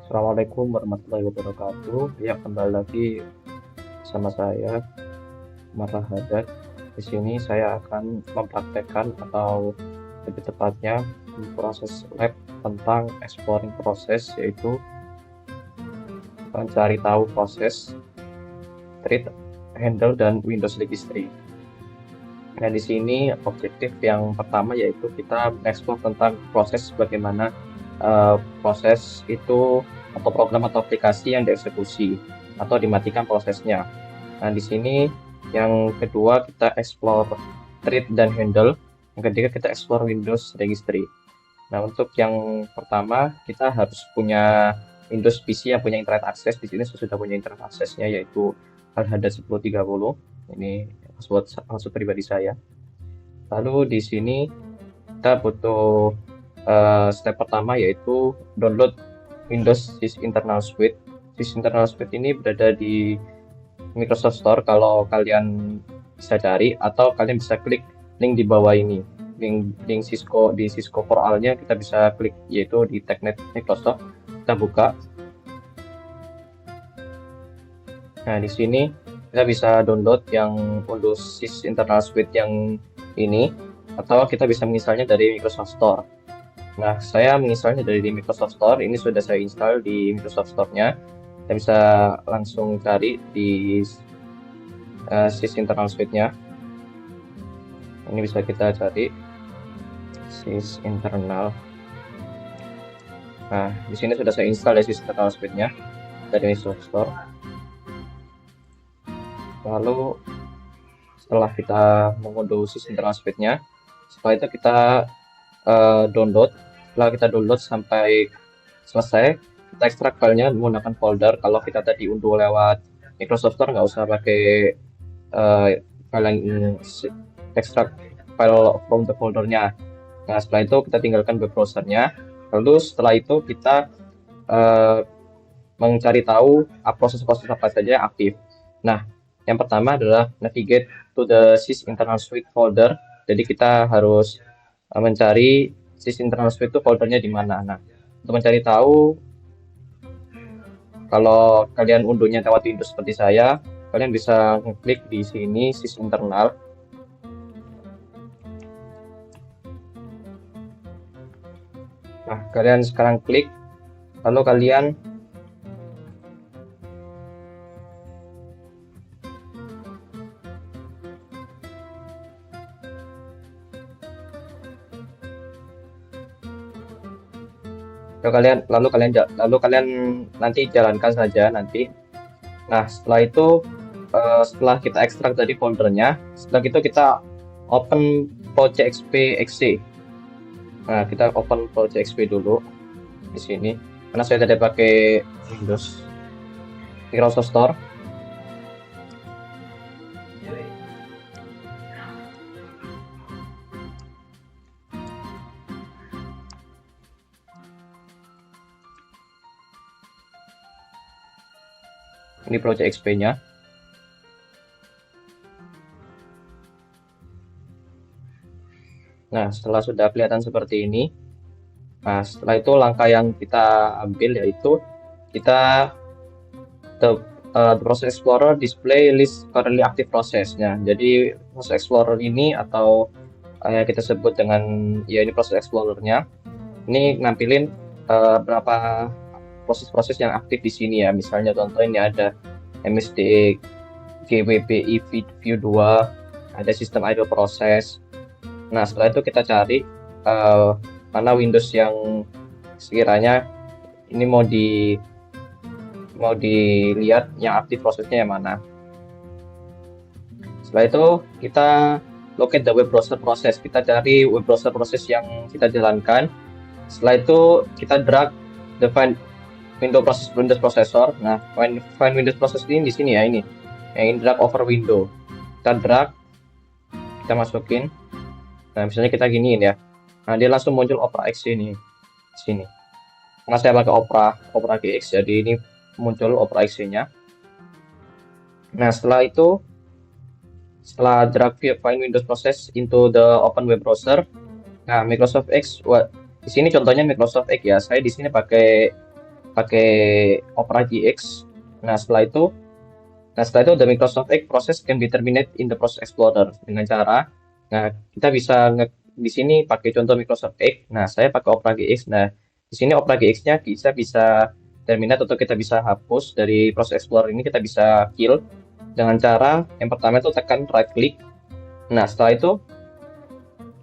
Assalamualaikum warahmatullahi wabarakatuh. Ya, kembali lagi sama saya, Marah Haddad. Di sini saya akan mempraktekkan atau lebih tepatnya proses lab tentang exploring proses, yaitu mencari tahu proses, treat, handle, dan Windows registry. Nah, di sini objektif yang pertama yaitu kita mengeksplor tentang proses bagaimana proses itu atau program atau aplikasi yang dieksekusi atau dimatikan prosesnya. Nah, di sini yang kedua kita explore treat dan handle. Yang ketiga kita explore Windows registry. Nah, untuk yang pertama kita harus punya Windows PC yang punya internet akses. Di sini saya sudah punya internet aksesnya yaitu Al-Haddad 1030. Ini password pribadi saya. Lalu di sini kita butuh step pertama yaitu download Windows Sys Internal Suite. Sys Internal Suite ini berada di Microsoft Store kalau kalian bisa cari, atau kalian bisa klik link di bawah ini. Link Cisco di Cisco for All-nya kita bisa klik, yaitu di Tagnet Microsoft. Kita buka. Nah, di sini kita bisa download yang Windows Sys Internal Suite yang ini, atau kita bisa menginstalnya dari Microsoft Store. Nah, saya menginstalnya dari Microsoft Store. Ini sudah saya install di Microsoft Store-nya. Kita bisa langsung cari di Sys Internal Suite-nya. Ini bisa kita cari Sys Internal. Nah, di sini sudah saya install ya Sys Internal Suite-nya dari Microsoft Store. Lalu setelah kita mengunduh Sys Internal Suite-nya, setelah itu kita download. Setelah kita download sampai selesai, kita ekstrak filenya menggunakan folder. Kalau kita tadi unduh lewat Microsoft Store, nggak usah pakai file yang ekstrak file from the foldernya. Nah, setelah itu kita tinggalkan web browsernya. Lalu setelah itu kita mencari tahu proses-proses apa saja yang aktif. Nah, yang pertama adalah navigate to the Sys Internal Suite folder. Jadi kita harus mencari Sys Internal Suite itu foldernya di mana. Nah, untuk mencari tahu, kalau kalian unduhnya lewat Windows seperti saya, kalian bisa ngeklik di sini Sys Internal. Nah, kalian sekarang klik, lalu kalian lalu kalian nanti jalankan saja nanti. Nah, setelah itu setelah kita ekstrak tadi foldernya, setelah itu kita open Project XP. Nah, kita open Project XP dulu di sini karena saya tidak pakai Windows Microsoft Store. Ini Project XP-nya. Nah, setelah sudah kelihatan seperti ini, nah setelah itu langkah yang kita ambil yaitu kita the Process Explorer display list currently active process-nya. Jadi Process Explorer ini atau yang kita sebut dengan ya ini Process Explorer-nya, ini nampilin berapa proses-proses yang aktif di sini ya. Misalnya contoh ini ada MSD GWPI View 2, ada sistem idle process. Nah, setelah itu kita cari mana Windows yang sekiranya ini mau dilihat yang aktif prosesnya yang mana. Setelah itu kita locate the web browser process. Kita cari web browser proses yang kita jalankan. Setelah itu kita drag the find Windows processor. Nah, find Windows process ini di sini ya, ini yang drag over window. Kita drag, kita masukin. Nah, misalnya kita giniin ya. Nah, dia langsung muncul Opera X ini di sini. Karena saya pakai Opera GX, jadi ini muncul Opera X-nya. Nah, setelah itu, setelah drag find Windows process into the open web browser, nah Microsoft X, di sini contohnya Microsoft X ya. Saya di sini pakai pakai Opera GX. Nah, setelah itu the Microsoft Edge process can be terminated in the Process Explorer dengan cara, nah kita bisa di sini pakai contoh Microsoft Edge. Nah, saya pakai Opera GX. Nah, di sini Opera GX-nya bisa terminate atau kita bisa hapus dari Process Explorer ini, kita bisa kill dengan cara yang pertama itu tekan right click. Nah, setelah itu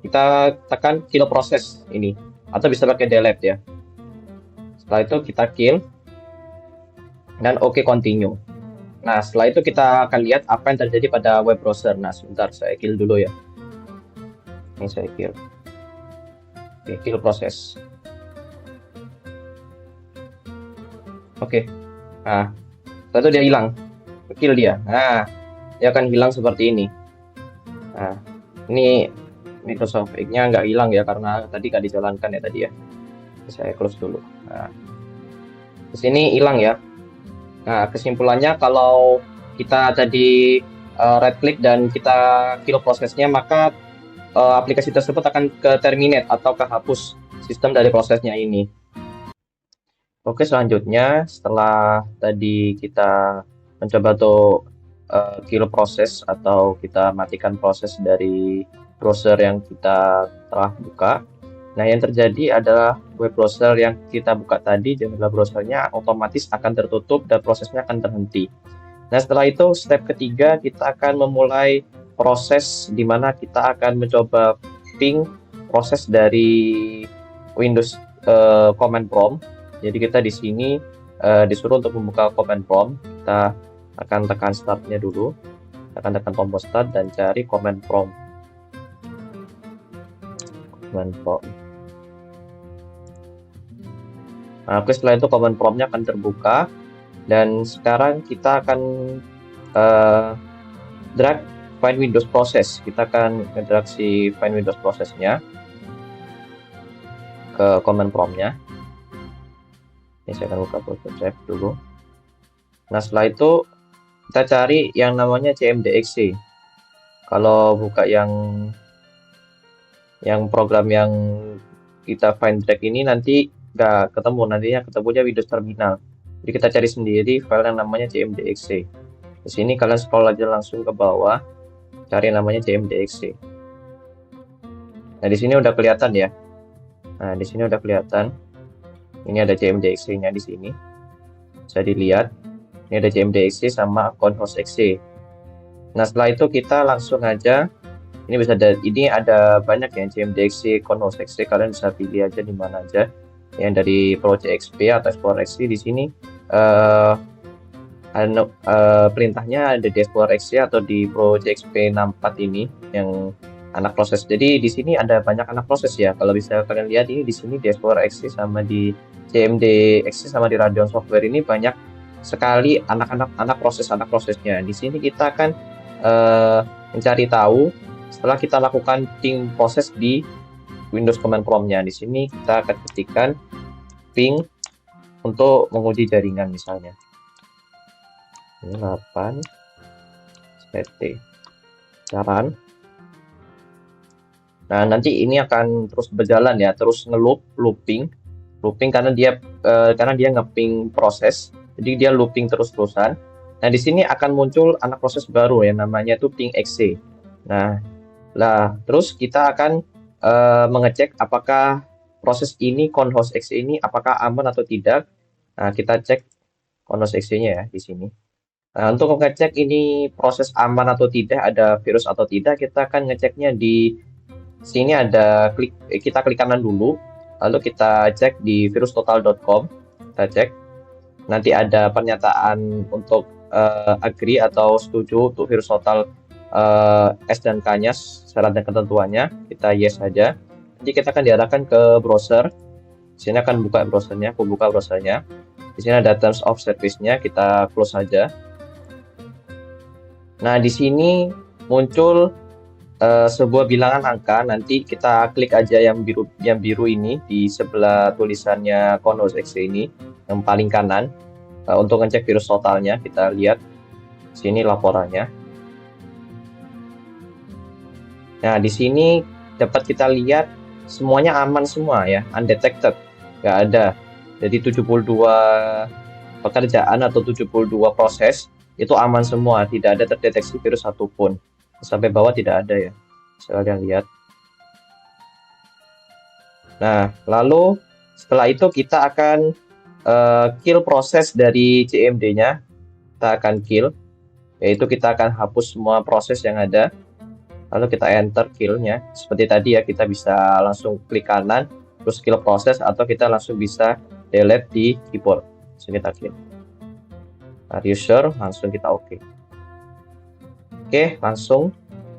kita tekan kill process ini atau bisa pakai delete ya. Setelah itu kita kill dan OK continue. Nah, setelah itu kita akan lihat apa yang terjadi pada web browser. Nah, sebentar saya kill dulu ya. Ini saya kill. Oke, kill proses. Oke. Nah, setelah itu dia hilang. Kill dia. Nah, dia akan hilang seperti ini. Nah, ini Microsoft Edge-nya nggak hilang ya karena tadi nggak dijalankan ya tadi ya. Saya close dulu. Nah, di sini hilang ya. Nah, kesimpulannya kalau kita tadi right click dan kita kill prosesnya, maka aplikasi tersebut akan ke terminate atau kehapus sistem dari prosesnya ini. Oke, selanjutnya setelah tadi kita mencoba untuk kill proses atau kita matikan proses dari browser yang kita telah buka. Nah, yang terjadi adalah web browser yang kita buka tadi, jendela browsernya otomatis akan tertutup dan prosesnya akan terhenti. Nah, setelah itu step ketiga kita akan memulai proses di mana kita akan mencoba ping proses dari Windows command prompt. Jadi kita di sini disuruh untuk membuka command prompt. Kita akan tekan startnya dulu, akan tekan tombol start dan cari command prompt. Nah, oke, setelah itu command prompt-nya akan terbuka dan sekarang kita akan drag find Windows process. Kita akan ngedrag si find Windows process-nya ke command prompt-nya. Ini saya akan buka Photoshop dulu. Nah, setelah itu kita cari yang namanya cmd.exe. Kalau buka yang program yang kita find drag ini nanti nggak ketemu, nantinya ketemunya Windows Terminal. Jadi kita cari sendiri file yang namanya cmd.exe. Di sini kalian scroll aja langsung ke bawah, cari namanya cmd.exe. Nah, di sini udah kelihatan ya. Nah, di sini udah kelihatan. Ini ada cmd.exe-nya di sini. Bisa dilihat. Ini ada cmd.exe sama account host exe. Nah, setelah itu kita langsung aja, ini ada banyak ya cmd.exe, account host exe, kalian bisa pilih aja di mana aja. Yang dari Project XP atau Explorer XP di sini perintahnya ada di Explorer XP atau di Project XP 64 ini yang anak proses. Jadi di sini ada banyak anak proses ya. Kalau bisa kalian lihat ini di sini di Explorer XP sama di cmd.exe sama di Radeon Software ini banyak sekali anak prosesnya. Di sini kita akan mencari tahu setelah kita lakukan ping proses di Windows command prompt-nya. Di sini kita akan ketikkan ping untuk menguji jaringan misalnya. Ini 8 pt jaran. Nah, nanti ini akan terus berjalan ya, terus looping karena dia ngeping proses. Jadi dia looping terus-terusan. Nah, di sini akan muncul anak proses baru yang namanya itu ping exe. Nah, terus kita akan mengecek apakah proses ini account host exe ini apakah aman atau tidak. Nah, kita cek account host exe-nya ya di sini. Nah, untuk mengecek ini proses aman atau tidak, ada virus atau tidak, kita akan ngeceknya di sini ada kita klik kanan dulu, lalu kita cek di virustotal.com. Kita cek. Nanti ada pernyataan untuk agree atau setuju untuk virus total S dan K-nya, syarat dan ketentuannya, kita yes saja. Nanti kita akan diarahkan ke browser. Di sini akan buka browsernya, aku buka browsernya. Di sini ada terms of service-nya, kita close saja. Nah, di sini muncul sebuah bilangan angka. Nanti kita klik aja yang biru ini di sebelah tulisannya account host exe ini, yang paling kanan. Untuk ngecek virus totalnya, kita lihat sini laporannya. Nah, di sini dapat kita lihat semuanya aman semua ya, undetected, nggak ada. Jadi 72 pekerjaan atau 72 proses itu aman semua, tidak ada terdeteksi virus satupun. Sampai bawah tidak ada ya. Kalian lihat. Nah, lalu setelah itu kita akan kill proses dari CMD-nya. Kita akan kill, yaitu kita akan hapus semua proses yang ada. Lalu kita enter kill-nya. Seperti tadi ya, kita bisa langsung klik kanan, terus kill proses, atau kita langsung bisa delete di keyboard. Langsung kita kill. Are you sure? Langsung kita oke. Oke, langsung.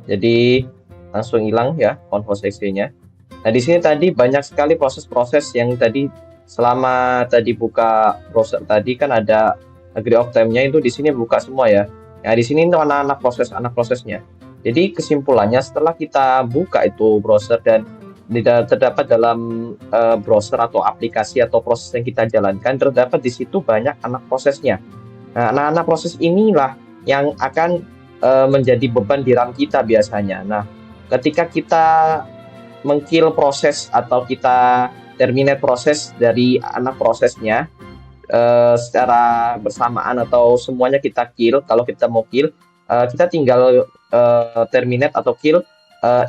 Jadi langsung hilang ya conhost exe-nya. Nah, di sini tadi banyak sekali proses-proses yang tadi selama tadi buka browser tadi kan ada agree of time-nya itu di sini buka semua ya. Nah, di sini itu anak prosesnya. Jadi kesimpulannya setelah kita buka itu browser dan tidak terdapat dalam browser atau aplikasi atau proses yang kita jalankan, terdapat di situ banyak anak prosesnya. Nah, anak-anak proses inilah yang akan menjadi beban di RAM kita biasanya. Nah, ketika kita mengkill proses atau kita terminate proses dari anak prosesnya secara bersamaan atau semuanya kita kill, kalau kita mau kill, kita tinggal terminate atau kill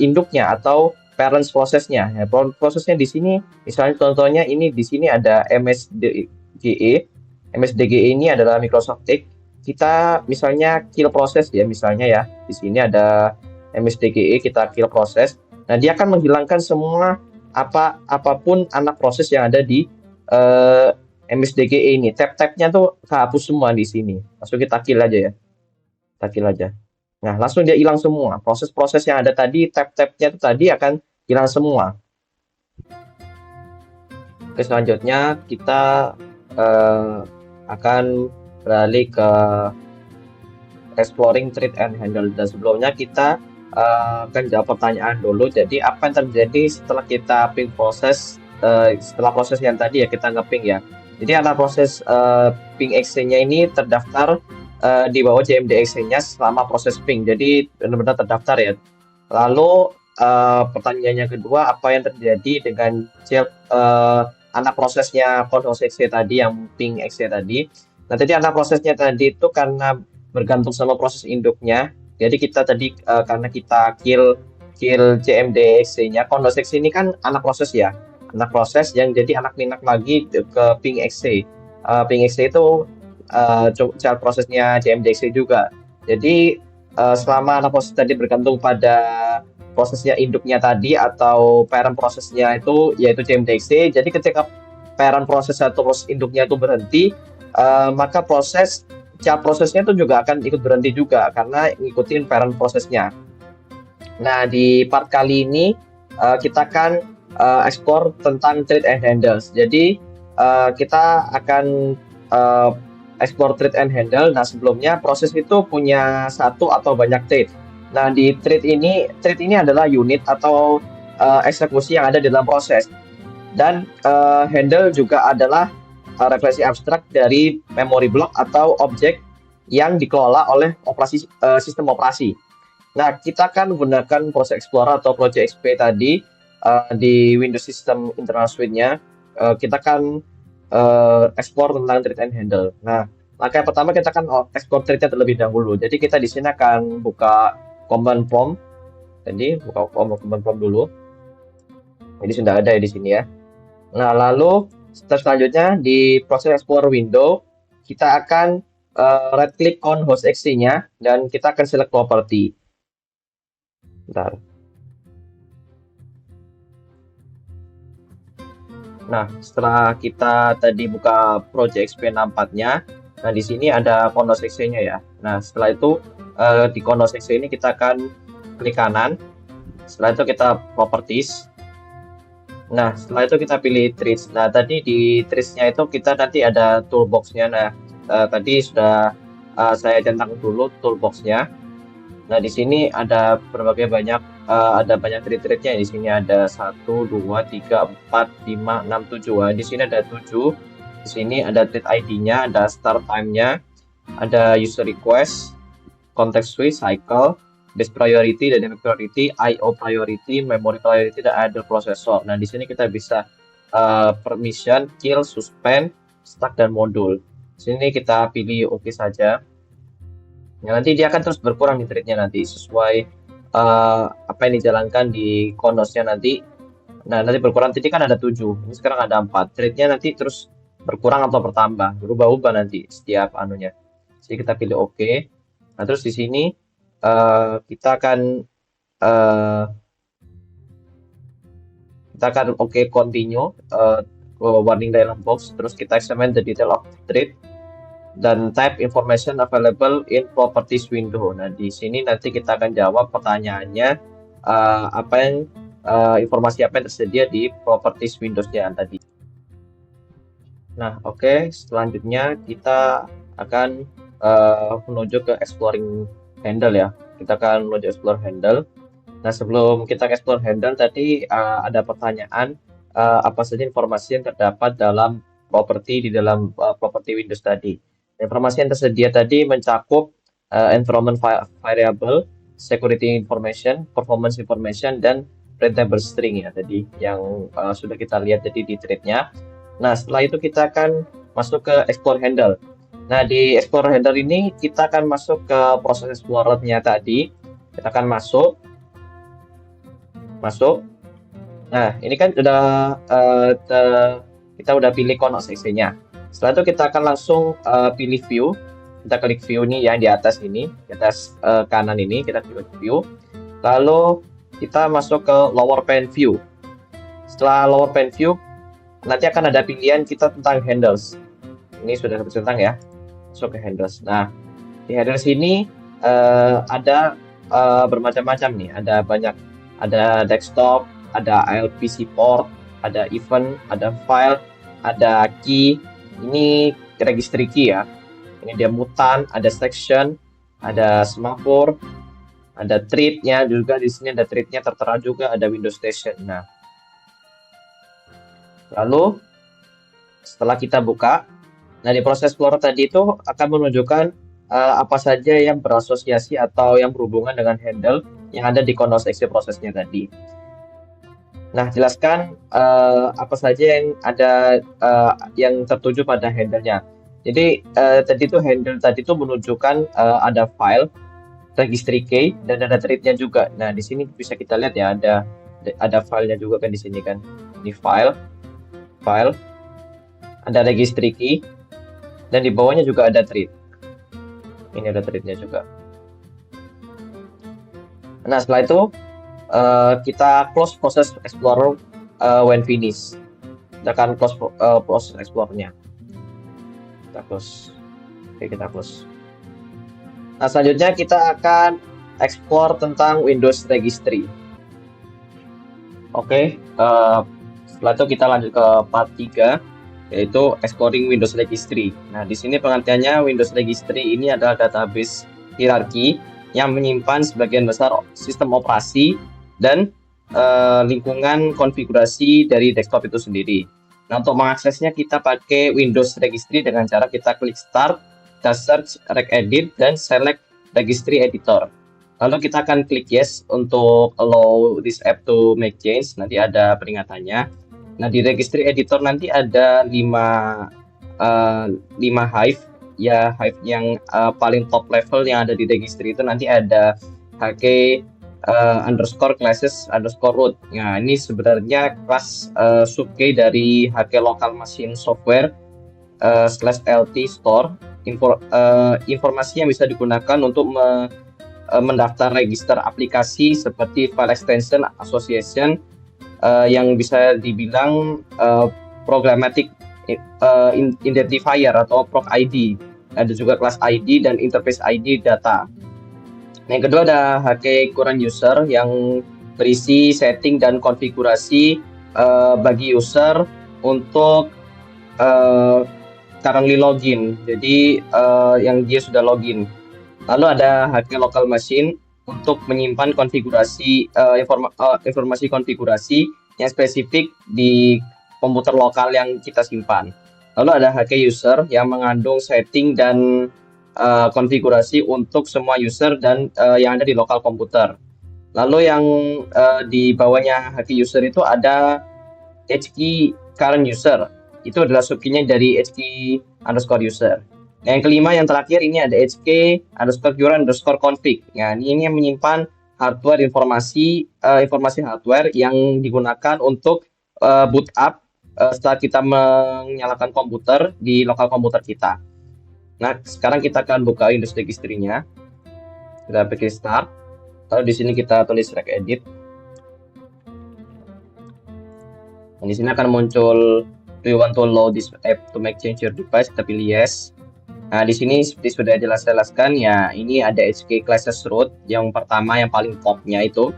induknya atau parents prosesnya. Ya, prosesnya di sini, misalnya contohnya ini di sini ada MSDGE. MSDGE ini adalah Microsoft Edge. Kita misalnya kill proses ya, misalnya ya di sini ada MSDGE, kita kill proses. Nah, dia akan menghilangkan semua apapun anak proses yang ada di MSDGE ini. Tab-tabnya tuh kehapus semua di sini. Langsung kita kill aja ya. Kita kill aja. Nah, langsung dia hilang semua. Proses-proses yang ada tadi, tab-tabnya itu tadi akan hilang semua. Oke, selanjutnya kita akan beralih ke exploring treat and handle. Dan sebelumnya kita akan jawab pertanyaan dulu. Jadi apa yang terjadi setelah kita ping proses, setelah proses yang tadi ya kita nge-ping ya. Jadi anak proses ping exe-nya ini terdaftar di bawah CMD exe-nya selama proses ping. Jadi benar-benar terdaftar ya. Lalu pertanyaannya kedua, apa yang terjadi dengan anak prosesnya conhost exe tadi yang ping exe tadi? Nah, tadi anak prosesnya tadi itu karena bergantung sama proses induknya. Jadi kita tadi karena kita kill CMD exe-nya, conhost exe ini kan anak proses ya, anak proses yang jadi anak minak lagi ke ping exe. Ping exe itu child prosesnya CMD exe juga. Jadi selama anak proses tadi bergantung pada prosesnya induknya tadi atau parent prosesnya itu yaitu CMD exe. Jadi ketika parent proses atau proses induknya itu berhenti, maka child prosesnya itu juga akan ikut berhenti juga karena ngikutin parent prosesnya. Nah, di part kali ini kita akan explore tentang treat and handles. Jadi kita akan explore treat and handle. Nah, sebelumnya proses itu punya satu atau banyak treat. Nah, di treat ini adalah unit atau eksekusi yang ada di dalam proses. Dan handle juga adalah referensi abstrak dari memory block atau objek yang dikelola oleh sistem operasi. Nah, kita akan menggunakan Process Explorer atau Project XP tadi di Windows System Internal Suite-nya. Kita akan explore tentang treat and handle. Nah, langkah yang pertama kita akan explore treat-nya terlebih dahulu. Jadi kita di sini akan buka command prompt. Jadi buka command prompt dulu. Ini sudah ada ya di sini ya. Nah, lalu step selanjutnya di Process Explorer window kita akan right click conhost exe-nya dan kita akan select property. Bentar. Nah, setelah kita tadi buka Project XP 64-nya, nah di sini ada conhost exe-nya ya. Nah, setelah itu di conhost exe ini kita akan klik kanan. Setelah itu kita properties. Nah, setelah itu kita pilih trees. Nah, tadi di trees-nya itu kita nanti ada toolbox-nya. Nah, tadi sudah saya centang dulu toolbox-nya. Nah, di sini ada ada banyak treat-treatnya. Di sini ada 1, 2, 3, 4, 5, 6, 7. Nah, di sini ada 7. Di sini ada treat ID-nya, ada start time-nya, ada user request, context switch, cycle, base priority, dynamic priority, IO priority, memory priority, dan idle processor. Nah, di sini kita bisa permission, kill, suspend, stack, dan modul. Sini kita pilih oke saja. Nah, nanti dia akan terus berkurang nih trade-nya nanti sesuai apa yang dijalankan di konosnya nanti. Nah, nanti berkurang tadi kan ada 7, ini sekarang ada 4. Trade-nya nanti terus berkurang atau bertambah, berubah-ubah nanti setiap anunya. Jadi kita pilih oke. Nah, terus di sini kita akan eh, oke continue warning dialog box. Terus kita examine the detail of trade dan type information available in properties window. Nah, di sini nanti kita akan jawab pertanyaannya apa yang informasi apa yang tersedia di properties Windows-nya tadi. Nah, oke, selanjutnya kita akan menuju ke exploring handle ya. Kita akan menuju explore handle. Nah, sebelum kita explore handle tadi ada pertanyaan apa saja informasi yang terdapat dalam properti di dalam properti Windows tadi. Informasi yang tersedia tadi mencakup environment variable, security information, performance information, dan printable string ya tadi yang sudah kita lihat tadi di thread-nya. Nah, setelah itu kita akan masuk ke explore handle. Nah, di explore handle ini kita akan masuk ke proses explorer-nya tadi. Kita akan masuk. Nah, ini kan sudah kita udah pilih Konos exe-nya. Setelah itu kita akan langsung pilih view. Kita klik view nih yang di atas ini, di atas kanan ini kita klik view. Lalu kita masuk ke lower pane view. Setelah lower pane view, nanti akan ada pilihan kita tentang handles. Ini sudah tentang ya. Masuk ke handles. Nah, di handles ini ada bermacam-macam nih. Ada banyak. Ada desktop, ada ILPC port, ada event, ada file, ada key. Ini registry key ya. Ini dia mutan, ada section, ada semaphore, ada thread-nya juga. Di sini ada thread-nya tertera juga, ada Windows Station. Nah, lalu setelah kita buka, nah di proses explorer tadi itu akan menunjukkan apa saja yang berasosiasi atau yang berhubungan dengan handle yang ada di Konos exe prosesnya tadi. Nah, jelaskan apa saja yang ada yang tertuju pada handle-nya. Jadi tadi itu handle tadi itu menunjukkan ada file, registry key, dan ada thread-nya juga. Nah, di sini bisa kita lihat ya ada filenya juga kan di sini kan. Ini file, ada registry key, dan di bawahnya juga ada thread. Ini ada thread-nya juga. Nah, setelah itu kita close proses explorer when finish. Kita akan close proses explorer-nya. Kita close. Oke, kita close. Nah, selanjutnya kita akan explore tentang Windows Registry. Oke, setelah itu kita lanjut ke part 3, yaitu exploring Windows Registry. Nah, di sini pengertiannya Windows Registry ini adalah database hierarki yang menyimpan sebagian besar sistem operasi dan lingkungan konfigurasi dari desktop itu sendiri. Nah, untuk mengaksesnya kita pakai Windows Registry dengan cara kita klik Start, kita search regedit, dan select Registry Editor. Lalu kita akan klik Yes untuk allow this app to make change. Nanti ada peringatannya. Nah, di Registry Editor nanti ada 5 hive. Ya, hive yang paling top level yang ada di registry itu nanti ada HK underscore classes underscore root. Nah, ini sebenarnya kelas subkey dari HK local machine software /lt store. Informasi yang bisa digunakan untuk mendaftar register aplikasi seperti file extension association yang bisa dibilang programmatic identifier atau proc ID. Ada juga kelas ID dan interface ID data. Yang kedua ada HK current user yang berisi setting dan konfigurasi bagi user untuk currently login. Jadi yang dia sudah login. Lalu ada HK local machine untuk menyimpan konfigurasi informasi konfigurasi yang spesifik di komputer lokal yang kita simpan. Lalu ada HK user yang mengandung setting dan konfigurasi untuk semua user dan yang ada di lokal komputer. Lalu yang di bawahnya HK user itu ada HK current user. Itu adalah subkey-nya dari HK_user. Nah, yang kelima yang terakhir ini ada HK_current_config. Nah, ini yang menyimpan hardware informasi hardware yang digunakan untuk boot up setelah kita menyalakan komputer di lokal komputer kita. Nah, sekarang kita akan buka Windows Registry-nya. Kita pilih start. Lalu di sini kita tulis regedit. Dan di sini akan muncul, do you want to load this app to make change your device? Kita pilih yes. Nah, di sini seperti sudah jelas-jelaskan ya, ini ada HK classes root yang pertama yang paling top-nya itu.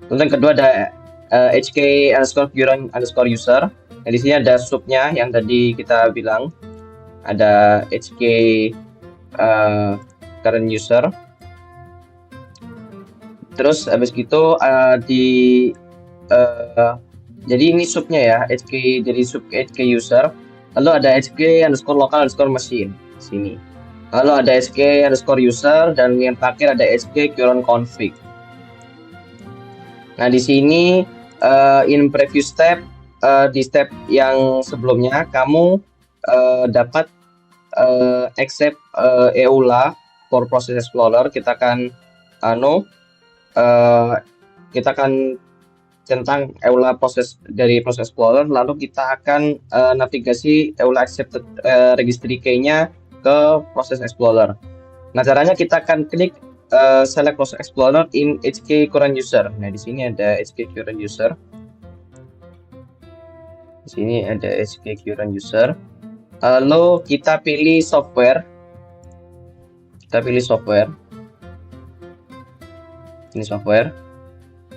Terus yang kedua ada HK_current_user. Nah, di sini ada subnya yang tadi kita bilang, ada HK current user. Terus habis gitu jadi ini subnya ya, jadi sub HK user. Lalu ada HK_local_machine di sini. Lalu ada HK_user dan yang terakhir ada HK_current_config. Nah, di sini in previous step, di step yang sebelumnya kamu dapat accept EULA for Process Explorer. Kita akan tentang EULA dari Process Explorer, lalu kita akan navigasi EULA accepted registry key-nya ke Process Explorer. Nah, caranya kita akan klik select Process Explorer in HK_current_user. Nah, di sini ada HK_current_user. Di sini ada HK_current_user. Lalu kita pilih software. Ini software.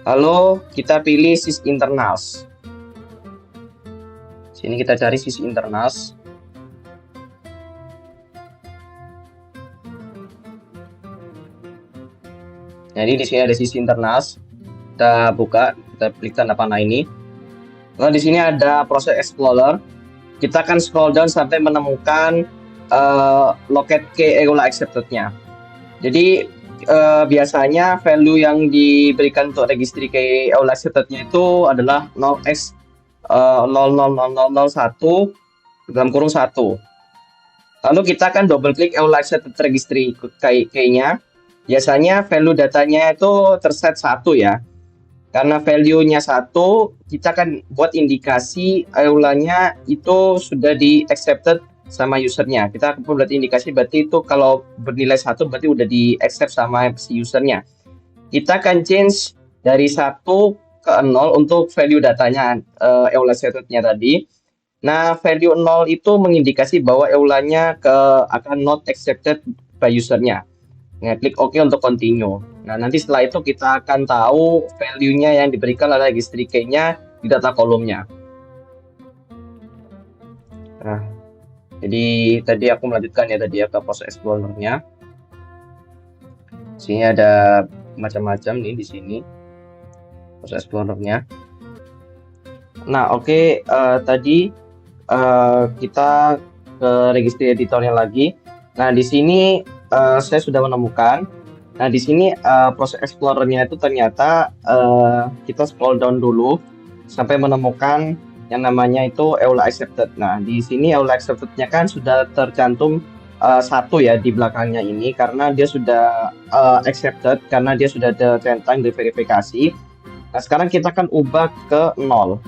Lalu kita pilih sysinternals. Sini kita cari sysinternals. Jadi di sini ada sysinternals. Kita buka, kita klik tanda panah ini. Lalu di sini ada Process Explorer. Kita akan scroll down sampai menemukan locate key EULA accepted-nya. Jadi biasanya value yang diberikan untuk registry key EULA accepted-nya itu adalah 0x000001 dalam kurung 1. Lalu kita akan double klik EULA accepted registry key-nya. Biasanya value datanya itu terset 1 ya. Karena value-nya 1, kita akan buat indikasi EULA-nya itu sudah di accepted sama usernya. Kita akan buat indikasi berarti itu kalau bernilai 1 berarti udah di accept sama si usernya. Kita akan change dari 1 ke 0 untuk value datanya EULA accepted-nya tadi. Nah, value 0 itu mengindikasi bahwa EULA-nya akan not accepted by usernya. Nah, klik OK untuk continue. Nah, nanti setelah itu kita akan tahu value-nya yang diberikan oleh registry key-nya di data kolomnya. Nah, jadi tadi aku melanjutkan ya tadi ya ke Process Explorer-nya. Sini ada macam-macam nih di sini Process Explorer-nya. Nah, oke, tadi kita ke registry editornya lagi. Nah, di sini saya sudah menemukan. Nah, di sini Process Explorer-nya itu ternyata kita scroll down dulu sampai menemukan yang namanya itu EULA accepted. Nah, di sini EULA accepted-nya kan sudah tercantum 1 ya di belakangnya ini karena dia sudah accepted, karena dia sudah tercentang di verifikasi. Nah, sekarang kita akan ubah ke 0.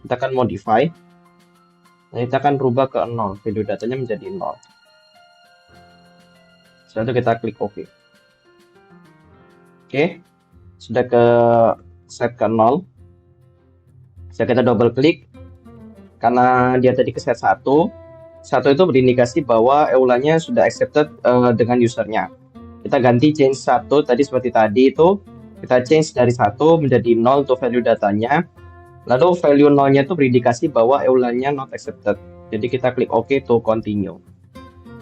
Kita akan modify. Nah, kita akan rubah ke 0. Value datanya menjadi 0. Setelah itu kita klik OK. Oke, sudah ke set ke 0. Bisa kita double klik. Karena dia tadi ke set 1. 1 itu berindikasi bahwa EULA-nya sudah accepted dengan usernya. Kita ganti change 1 tadi seperti tadi itu. Kita change dari 1 menjadi 0 untuk value datanya. Lalu value 0-nya itu berindikasi bahwa EULA-nya not accepted. Jadi kita klik OK to continue.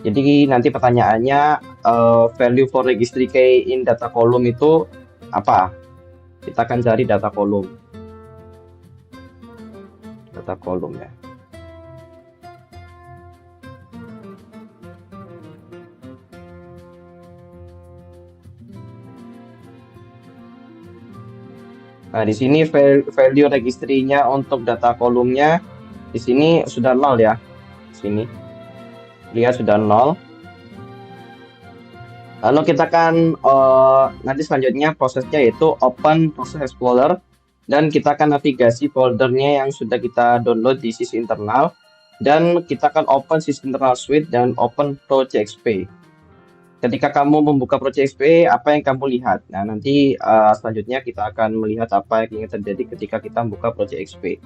Jadi nanti pertanyaannya value for registry key in data column itu apa? Kita akan cari data column. Data column ya. Nah, di sini value registry-nya untuk data kolomnya Di sini sudah 0 ya. Di sini lihat sudah 0. Lalu kita akan nanti selanjutnya prosesnya yaitu open Process Explorer, dan kita akan navigasi foldernya yang sudah kita download di sisi internal, dan kita akan open sisi internal suite dan open Pro.jsp. Ketika kamu membuka Pro.jsp, apa yang kamu lihat? Nah, nanti selanjutnya kita akan melihat apa yang terjadi ketika kita membuka Pro.jsp.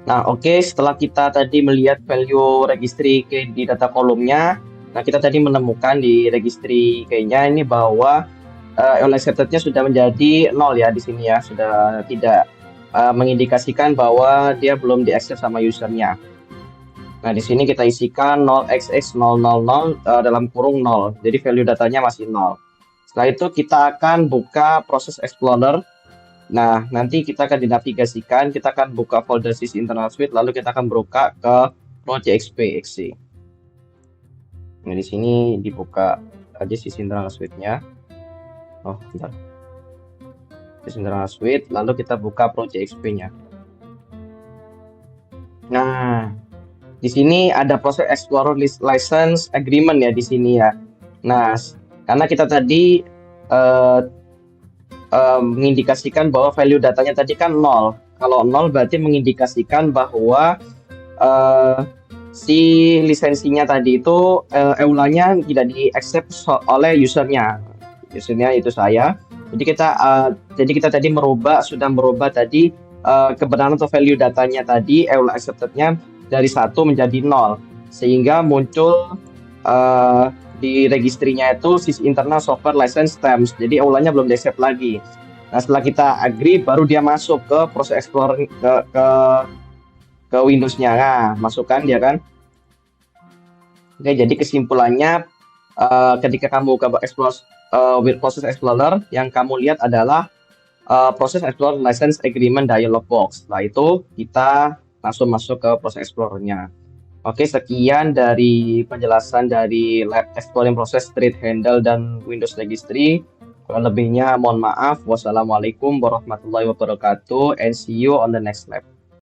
Nah, oke, setelah kita tadi melihat value registry key di data kolomnya, nah kita tadi menemukan di registry key-nya ini bahwa all accepted-nya sudah menjadi 0 ya di sini ya, sudah tidak mengindikasikan bahwa dia belum di-accept sama usernya. Nah, di sini kita isikan 0xx000 dalam kurung 0. Jadi value datanya masih 0. Setelah itu kita akan buka Process Explorer. Nah, nanti kita akan dinavigasikan, kita akan buka folder sys internal suite, lalu kita akan buka ke Pro.jsp exe. Nah, di sini dibuka aja sys internal suite-nya. Oh, bentar. Sys internal suite, lalu kita buka Pro.jsp-nya. Nah, di sini ada proses Explorer License Agreement ya di sini ya. Nah, karena kita tadi mengindikasikan bahwa value datanya tadi kan 0. Kalau 0 berarti mengindikasikan bahwa si lisensinya tadi itu EULA-nya tidak di-accept oleh usernya. Usernya itu saya. Jadi kita tadi sudah merubah tadi kebenaran atau value datanya tadi EULA accepted-nya dari 1 menjadi 0, sehingga muncul di registrinya itu sys internal software license terms. Jadi EULA-nya belum di-accept lagi. Nah, setelah kita agree, baru dia masuk ke Process Explorer ke Windows-nya. Nah, masukkan dia kan. Oke, jadi kesimpulannya ketika kamu buka Process Explorer, yang kamu lihat adalah Process Explorer License Agreement dialog box. Setelah itu kita langsung masuk ke Process Explorer-nya. Oke, sekian dari penjelasan dari lab exploring proses thread handle dan Windows Registry. Kurang lebihnya mohon maaf. Wassalamualaikum warahmatullahi wabarakatuh, and see you on the next lab.